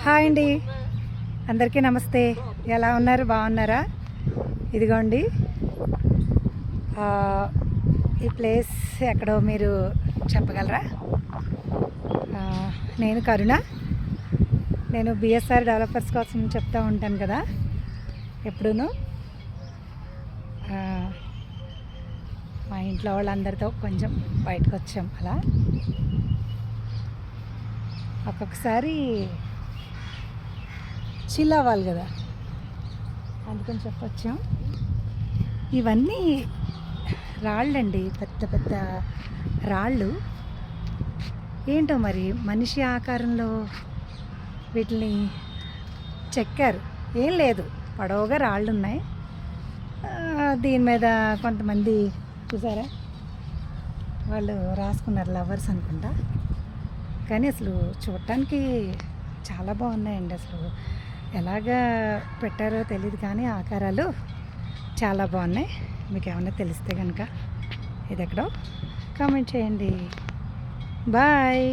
Hi అండి, అందరికీ నమస్తే. ఎలా ఉన్నారు? బాగున్నారా? ఇదిగోండి, ఈ ప్లేస్ ఎక్కడో మీరు చెప్పగలరా? నేను కరుణ. నేను బిఎస్ఆర్ డెవలపర్స్ కోసం చెప్తూ ఉంటాను కదా ఎప్పుడూను. మా ఇంట్లో వాళ్ళందరితో కొంచెం బయటకు వచ్చాం. అలా ఒక్కొక్కసారి చిల్ అవ్వాలి కదా, అందుకని చెప్పొచ్చాం. ఇవన్నీ రాళ్ళండి, పెద్ద పెద్ద రాళ్ళు. ఏంటో మరి మనిషి ఆకారంలో వీటిని చెక్కారు. ఏం లేదు, పొడవుగా రాళ్ళు ఉన్నాయి. దీని మీద కొంతమంది చూసారా, వాళ్ళు రాసుకున్నారు లవర్స్ అనుకుంటా. కానీ అసలు చూడటానికి చాలా బాగున్నాయండి. అసలు ఎలాగా పెట్టారో తెలియదు, కానీ ఆకారాలు చాలా బాగున్నాయి. మీకు ఏమైనా తెలిస్తే కనుక ఇది ఎక్కడో కామెంట్ చేయండి. బాయ్.